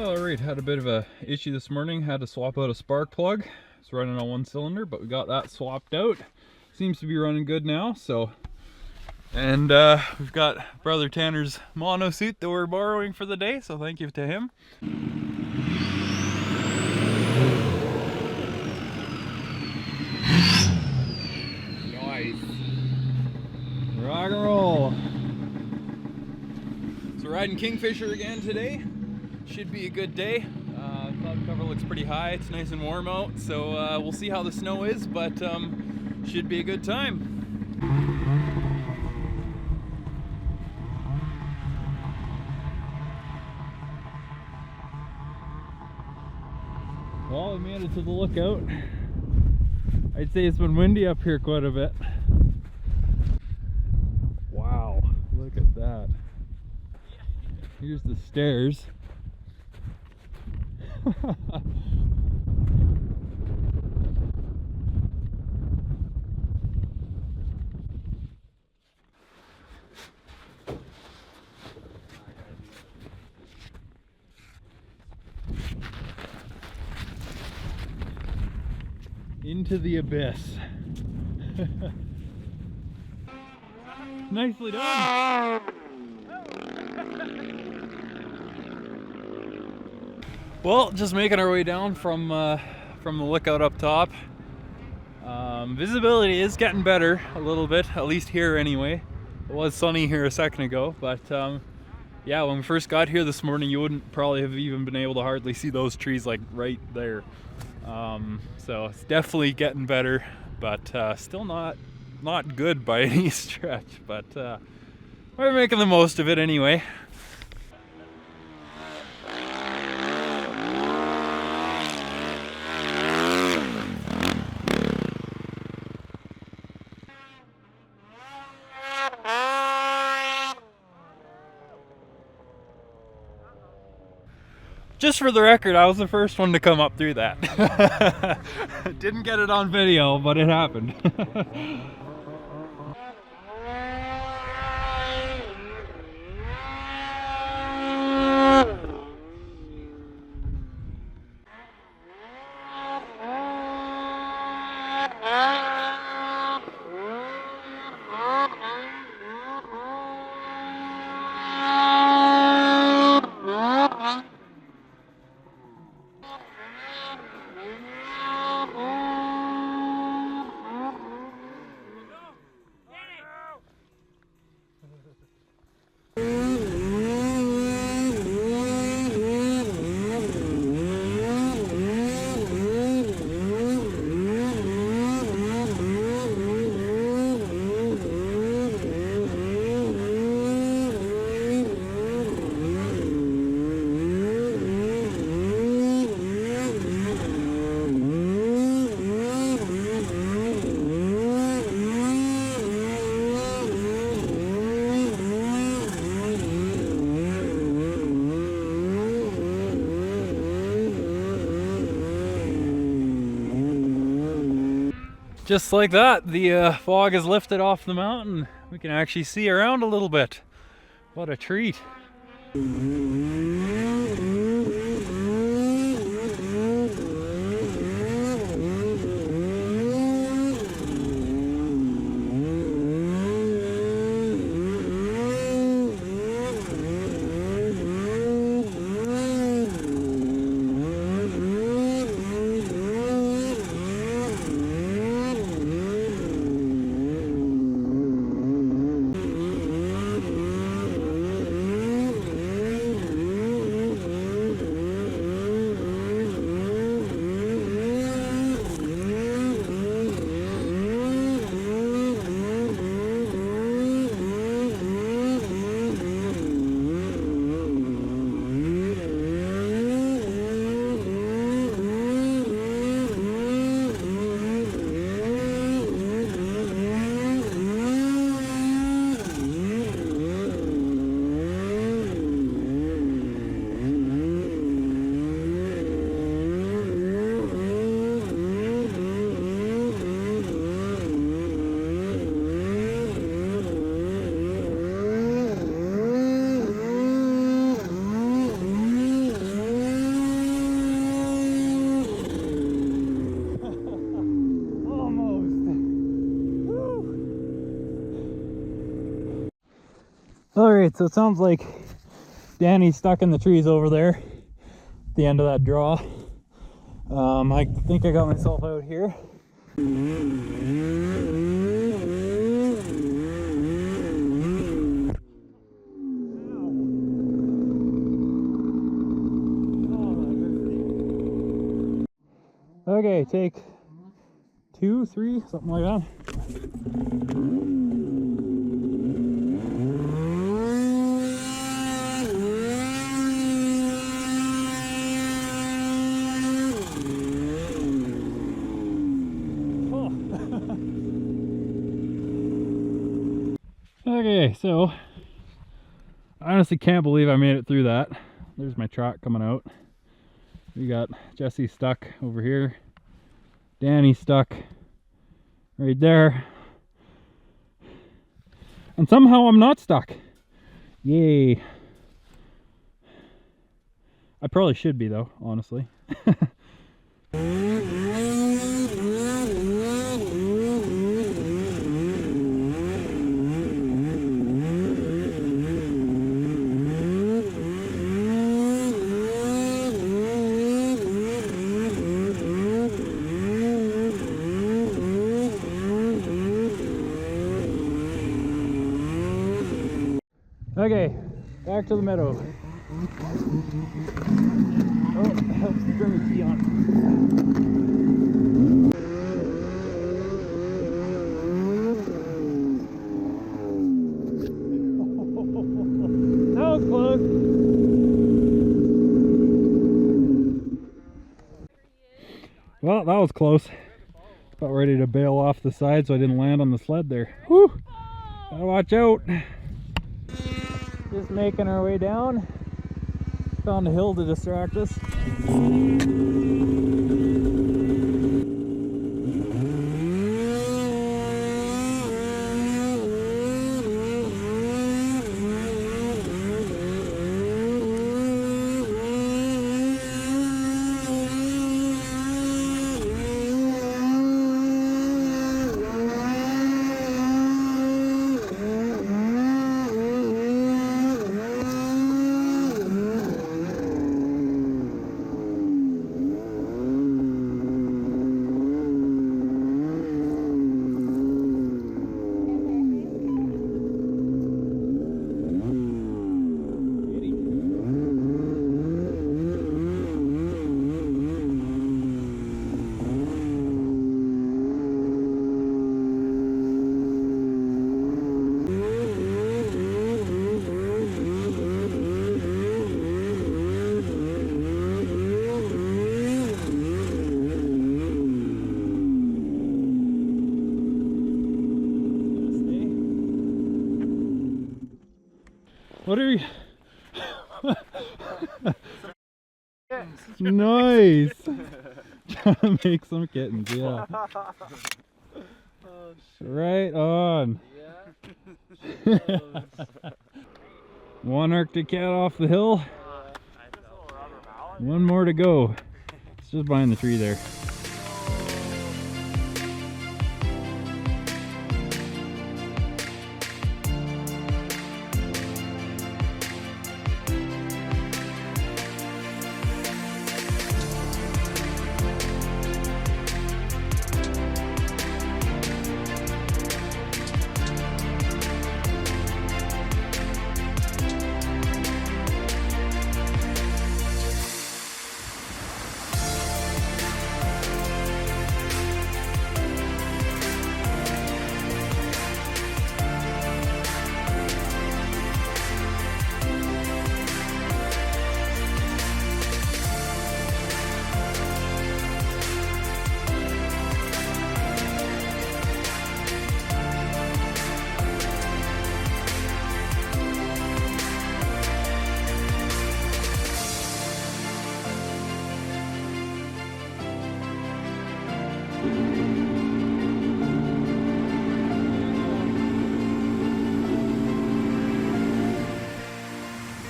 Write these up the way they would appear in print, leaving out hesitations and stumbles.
Alright, had a bit of a issue this morning. Had to swap out a spark plug. It's running on one cylinder, but we got that swapped out. Seems to be running good now, so. And we've got Brother Tanner's monosuit that we're borrowing for the day, so thank you to him. Nice. Rock and roll. So riding Kingfisher again today. Should be a good day. Cloud cover looks pretty high. It's nice and warm out, so we'll see how the snow is, but should be a good time. Well, we made it to the lookout. I'd say it's been windy up here quite a bit. Wow, look at that. Here's the stairs. Into the abyss. Nicely done. Well, just making our way down from the lookout up top. Visibility is getting better a little bit, at least here anyway. It was sunny here a second ago, but yeah, when we first got here this morning, you wouldn't probably have even been able to hardly see those trees like right there. So it's definitely getting better, but still not good by any stretch. But we're making the most of it anyway. Just for the record, I was the first one to come up through that. Didn't get it on video, but it happened. Just like that, the fog is lifted off the mountain. We can actually see around a little bit. What a treat. Alright, so it sounds like Danny's stuck in the trees over there at the end of that draw. I think I got myself out here. Okay, take 2, 3, something like that. Okay, so I honestly can't believe I made it through that. There's my truck coming out. We got Jesse stuck over here. Danny stuck right there. And somehow I'm not stuck. Yay. I probably should be though, honestly. Okay, back to the meadow. Oh, it helps to turn the key on. That was close. Well, that was close. About ready to bail off the side so I didn't land on the sled there. Whew! Gotta watch out. Just making our way down. Found a hill to distract us. What are you? Nice! Trying to make some kittens, yeah. Right on. One Arctic cat off the hill. One more to go. It's just behind the tree there.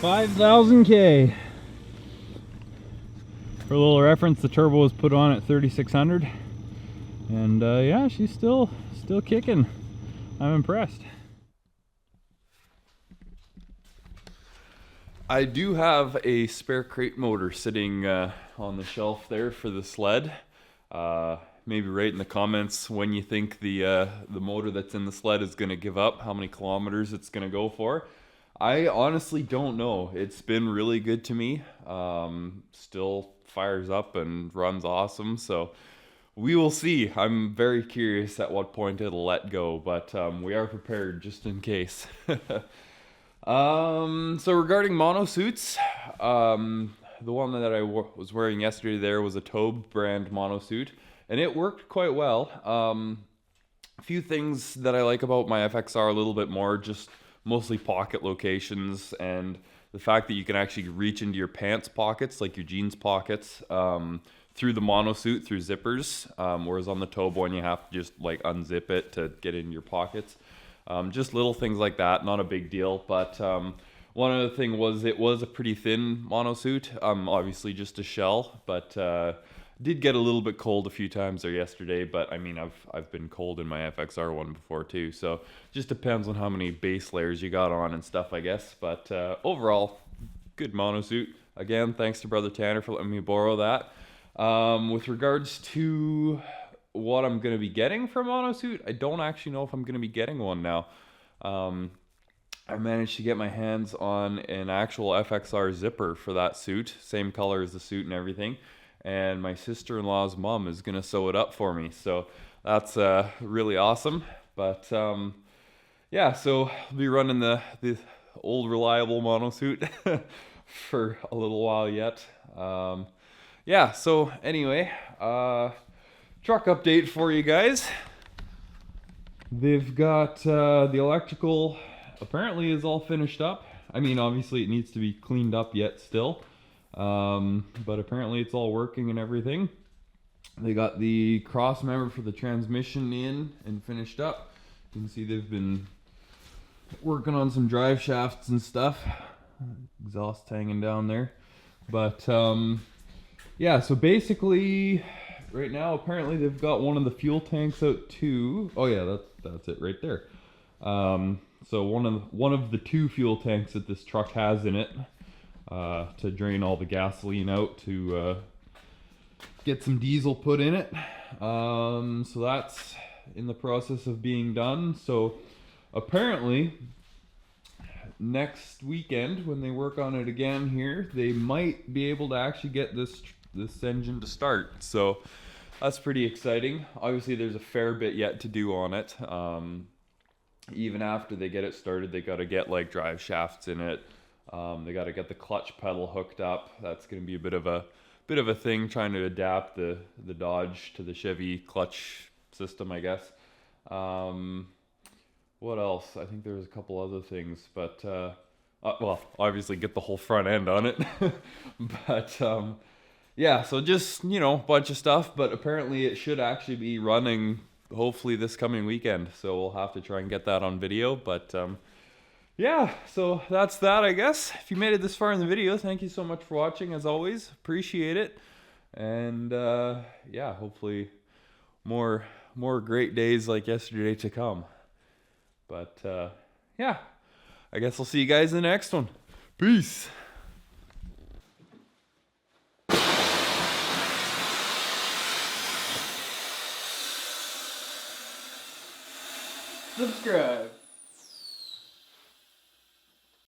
$5,000K. For a little reference, the turbo was put on at 3,600, and yeah, she's still kicking. I'm impressed. I do have a spare crate motor sitting on the shelf there for the sled. Maybe write in the comments when you think the motor that's in the sled is going to give up, how many kilometers it's going to go for. I honestly don't know. It's been really good to me. Still fires up and runs awesome. So we will see. I'm very curious at what point it'll let go, but we are prepared just in case. So regarding monosuits, the one that I was wearing yesterday there was a Tobe brand monosuit, and it worked quite well. A few things that I like about my FXR a little bit more, just mostly pocket locations, and the fact that you can actually reach into your pants pockets, like your jeans pockets, through the monosuit, through zippers, whereas on the Tobe one you have to just like unzip it to get in your pockets. Just little things like that, not a big deal, but one other thing was it was a pretty thin monosuit, obviously just a shell, but did get a little bit cold a few times there yesterday, but I mean I've been cold in my FXR one before too, so just depends on how many base layers you got on and stuff, I guess, but overall, good monosuit. Again, thanks to Brother Tanner for letting me borrow that. With regards to what I'm going to be getting from monosuit, I don't actually know if I'm going to be getting one now. I managed to get my hands on an actual FXR zipper for that suit, same color as the suit and everything, and my sister-in-law's mom is going to sew it up for me, so that's really awesome. But yeah, so I'll be running the old reliable monosuit for a little while yet. Yeah, so anyway, truck update for you guys. They've got the electrical apparently is all finished up. I mean, obviously it needs to be cleaned up yet still, but apparently it's all working and everything. They got the cross member for the transmission in and finished up. You can see they've been working on some drive shafts and stuff. Exhaust hanging down there, but yeah, so basically right now apparently they've got one of the fuel tanks out too. Oh yeah, that's it right there. So one of the two fuel tanks that this truck has in it, to drain all the gasoline out to get some diesel put in it. So that's in the process of being done. So apparently next weekend when they work on it again here, they might be able to actually get this engine to start. So that's pretty exciting. Obviously there's a fair bit yet to do on it. Even after they get it started, they got to get like drive shafts in it. They got to get the clutch pedal hooked up. That's going to be a bit of a thing, trying to adapt the Dodge to the Chevy clutch system, I guess. What else? I think there was a couple other things, but well, obviously get the whole front end on it. But yeah, so just, you know, bunch of stuff, but apparently it should actually be running hopefully this coming weekend, so we'll have to try and get that on video. But yeah, so that's that, I guess. If you made it this far in the video, thank you so much for watching, as always. Appreciate it. And yeah, hopefully more great days like yesterday to come. But yeah, I guess I'll see you guys in the next one. Peace. Subscribe.